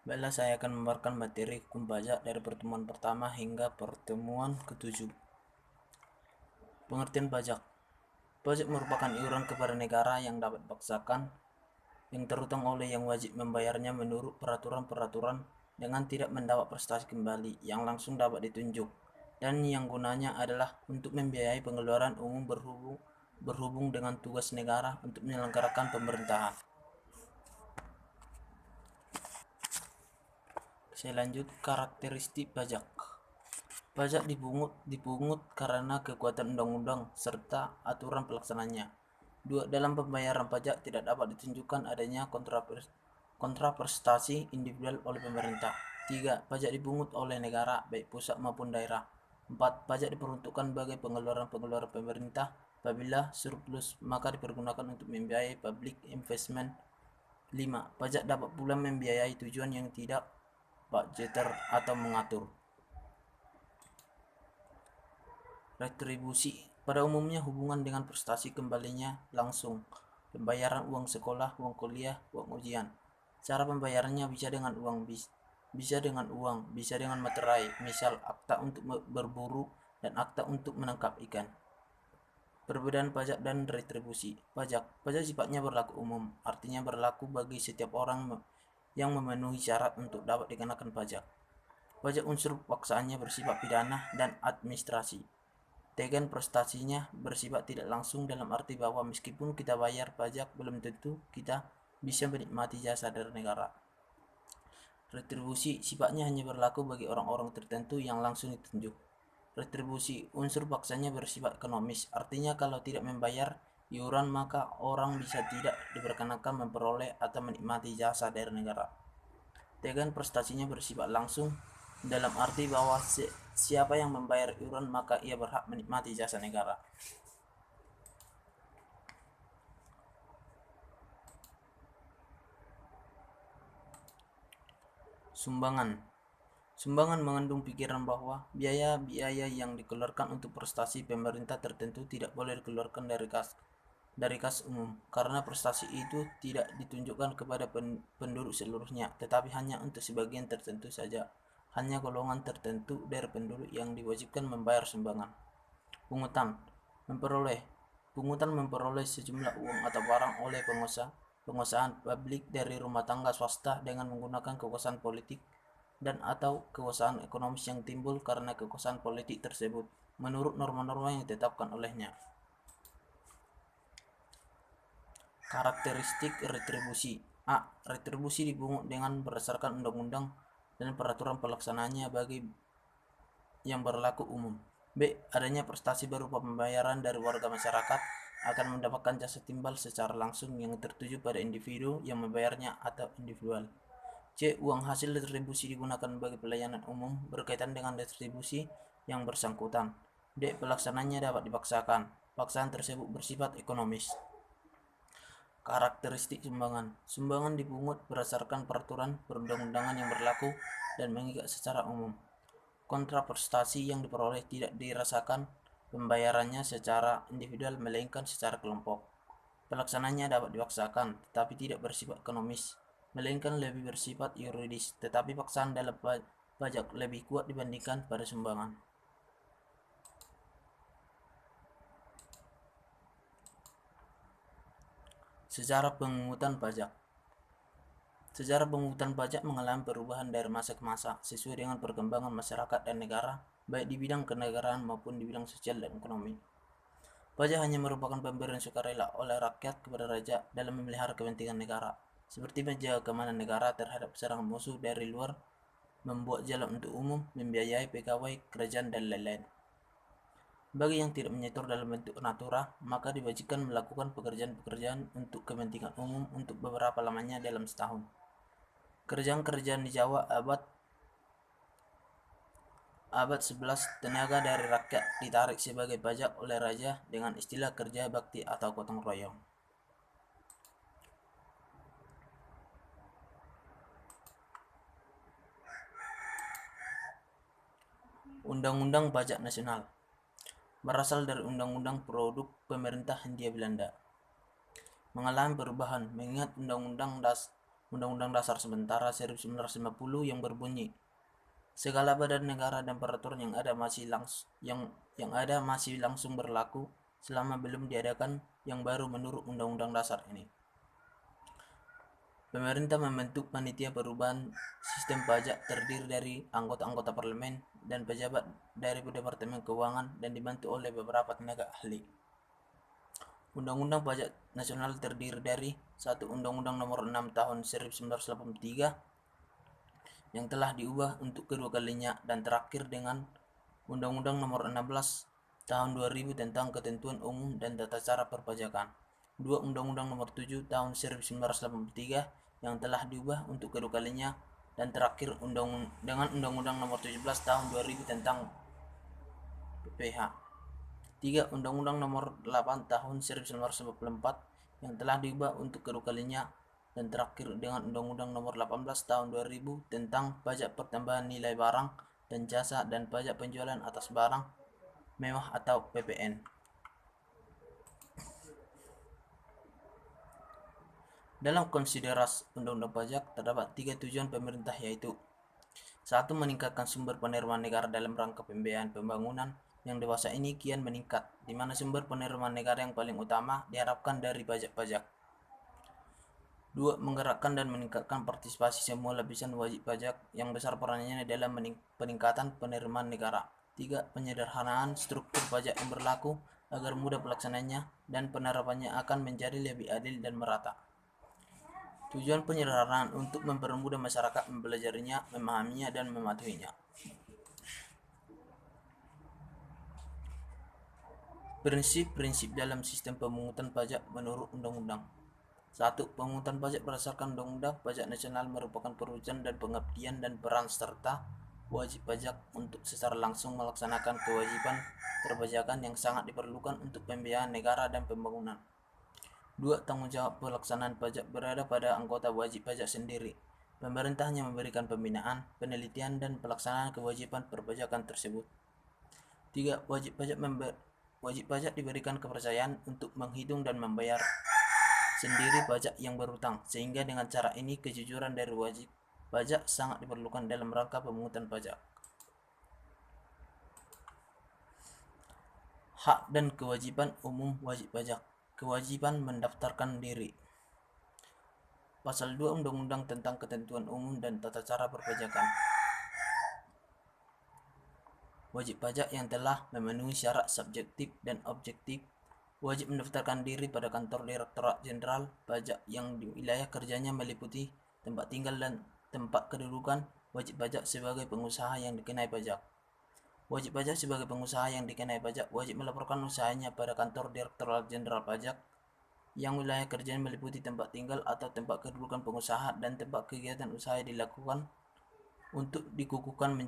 Baiklah, saya akan membawakan materi hukum pajak dari pertemuan pertama hingga pertemuan ke-7. Pengertian pajak. Pajak merupakan iuran kepada negara yang dapat dipaksakan, yang terutang oleh yang wajib membayarnya menurut peraturan-peraturan dengan tidak mendapat prestasi kembali yang langsung dapat ditunjuk, dan yang gunanya adalah untuk membiayai pengeluaran umum berhubung dengan tugas negara untuk menyelenggarakan pemerintahan. Saya lanjut, karakteristik pajak. Pajak dipungut karena kekuatan undang-undang serta aturan pelaksananya. 2. Dalam pembayaran pajak tidak dapat ditunjukkan adanya kontraprestasi individual oleh pemerintah. 3. Pajak dipungut oleh negara, baik pusat maupun daerah. 4. Pajak diperuntukkan bagi pengeluaran pemerintah. Apabila surplus, maka dipergunakan untuk membiayai public investment. 5. Pajak dapat pula membiayai tujuan yang tidak budgeter atau mengatur. Retribusi pada umumnya hubungan dengan prestasi kembalinya langsung, pembayaran uang sekolah, uang kuliah, uang ujian. Cara pembayarannya bisa dengan uang, bisa dengan materai, misal akta untuk berburu dan akta untuk menangkap ikan. Perbedaan pajak dan retribusi. Pajak sifatnya berlaku umum, artinya berlaku bagi setiap orang yang memenuhi syarat untuk dapat dikenakan pajak. Pajak unsur paksaannya bersifat pidana dan administrasi. Tegan prestasinya bersifat tidak langsung dalam arti bahwa meskipun kita bayar pajak belum tentu kita bisa menikmati jasa dari negara. Retribusi sifatnya hanya berlaku bagi orang-orang tertentu yang langsung ditunjuk. Retribusi unsur paksanya bersifat ekonomis, artinya kalau tidak membayar iuran maka orang bisa tidak diperkenakan memperoleh atau menikmati jasa dari negara. Tegan prestasinya bersifat langsung dalam arti bahwa siapa yang membayar iuran maka ia berhak menikmati jasa negara. Sumbangan mengandung pikiran bahwa biaya-biaya yang dikeluarkan untuk prestasi pemerintah tertentu tidak boleh dikeluarkan dari kas umum, karena prestasi itu tidak ditunjukkan kepada penduduk seluruhnya, tetapi hanya untuk sebagian tertentu saja. Hanya golongan tertentu dari penduduk yang diwajibkan membayar sumbangan. Pungutan memperoleh sejumlah uang atau barang oleh pengusahaan publik dari rumah tangga swasta dengan menggunakan kekuasaan politik dan atau kekuasaan ekonomis yang timbul karena kekuasaan politik tersebut menurut norma-norma yang ditetapkan olehnya. Karakteristik retribusi. A. Retribusi dipungut dengan berdasarkan undang-undang dan peraturan pelaksanaannya bagi yang berlaku umum. B. Adanya prestasi berupa pembayaran dari warga masyarakat akan mendapatkan jasa timbal secara langsung yang tertuju pada individu yang membayarnya atau individual. C. Uang hasil retribusi digunakan bagi pelayanan umum berkaitan dengan retribusi yang bersangkutan. D. Pelaksananya dapat dipaksakan. Paksaan tersebut bersifat ekonomis. Karakteristik sumbangan. Sumbangan dipungut berdasarkan peraturan perundang-undangan yang berlaku dan mengikat secara umum. Kontraprestasi yang diperoleh tidak dirasakan pembayarannya secara individual melainkan secara kelompok. Pelaksananya dapat dipaksakan tetapi tidak bersifat ekonomis, melainkan lebih bersifat yuridis, tetapi paksaan dalam pajak lebih kuat dibandingkan pada sumbangan. Sejarah pemungutan pajak. Sejarah pemungutan pajak mengalami perubahan dari masa ke masa sesuai dengan perkembangan masyarakat dan negara, baik di bidang kenegaraan maupun di bidang sosial dan ekonomi. Pajak hanya merupakan pemberian sukarela oleh rakyat kepada raja dalam memelihara kepentingan negara, seperti menjaga keamanan negara terhadap serangan musuh dari luar, membuat jalan untuk umum, membiayai pegawai kerajaan, dan lain-lain. Bagi yang tidak menyetor dalam bentuk natura, maka diwajibkan melakukan pekerjaan-pekerjaan untuk kepentingan umum untuk beberapa lamanya dalam setahun. Kerajaan-kerajaan di Jawa abad 11, tenaga dari rakyat ditarik sebagai pajak oleh raja dengan istilah kerja bakti atau gotong royong. Undang-Undang Pajak Nasional berasal dari Undang-Undang Produk Pemerintah Hindia Belanda. Mengalami perubahan mengingat Undang-Undang Undang-Undang Dasar Sementara 1950 yang berbunyi, segala badan negara dan peraturan yang ada masih langsung berlaku selama belum diadakan yang baru menurut Undang-Undang Dasar ini. Pemerintah membentuk panitia perubahan sistem pajak terdiri dari anggota-anggota parlemen dan pejabat dari Departemen Keuangan dan dibantu oleh beberapa tenaga ahli. Undang-Undang Pajak Nasional terdiri dari satu Undang-Undang Nomor 6 Tahun 1983 yang telah diubah untuk kedua kalinya dan terakhir dengan Undang-Undang Nomor 16 Tahun 2000 tentang ketentuan umum dan tata cara perpajakan. Dua Undang-Undang Nomor 7 Tahun 1983 yang telah diubah untuk kedua kalinya dan terakhir dengan Undang-Undang Nomor 17 Tahun 2000 tentang PPH. 3. Undang-Undang Nomor 8 Tahun 1994 yang telah diubah untuk kedua kalinya dan terakhir dengan Undang-Undang Nomor 18 Tahun 2000 tentang pajak pertambahan nilai barang dan jasa dan pajak penjualan atas barang mewah atau PPN. Dalam konsiderasi Undang-Undang Pajak terdapat 3 tujuan pemerintah, yaitu 1. Meningkatkan sumber penerimaan negara dalam rangka pembiayaan pembangunan yang dewasa ini kian meningkat, di mana sumber penerimaan negara yang paling utama diharapkan dari pajak-pajak. 2. Menggerakkan dan meningkatkan partisipasi semua lapisan wajib pajak yang besar perannya dalam peningkatan penerimaan negara. 3. Penyederhanaan struktur pajak yang berlaku agar mudah pelaksananya dan penerapannya akan menjadi lebih adil dan merata. Tujuan penyederhanaan untuk mempermudah masyarakat mempelajarinya, memahaminya, dan mematuhinya. Prinsip-prinsip dalam sistem pemungutan pajak menurut undang-undang. 1. Pemungutan pajak berdasarkan Undang-Undang Pajak Nasional merupakan perwujudan dan pengabdian dan peran serta wajib pajak untuk secara langsung melaksanakan kewajiban perpajakan yang sangat diperlukan untuk pembiayaan negara dan pembangunan. 2. Tanggung jawab pelaksanaan pajak berada pada anggota wajib pajak sendiri. Pemerintah hanya memberikan pembinaan, penelitian, dan pelaksanaan kewajiban perpajakan tersebut. 3. Wajib pajak diberikan kepercayaan untuk menghitung dan membayar sendiri pajak yang berhutang, sehingga dengan cara ini kejujuran dari wajib pajak sangat diperlukan dalam rangka pemungutan pajak. Hak dan kewajiban umum wajib pajak. Kewajiban mendaftarkan diri. Pasal 2 Undang-Undang tentang Ketentuan Umum dan Tata Cara Perpajakan. Wajib pajak yang telah memenuhi syarat subjektif dan objektif wajib mendaftarkan diri pada kantor Direktorat Jenderal Pajak yang di wilayah kerjanya meliputi tempat tinggal dan tempat kedudukan wajib pajak sebagai pengusaha yang dikenai pajak. Wajib pajak sebagai pengusaha yang dikenai pajak wajib melaporkan usahanya pada kantor Direktorat Jenderal Pajak yang wilayah kerjanya meliputi tempat tinggal atau tempat kedudukan pengusaha dan tempat kegiatan usaha dilakukan untuk dikukuhkan menjadi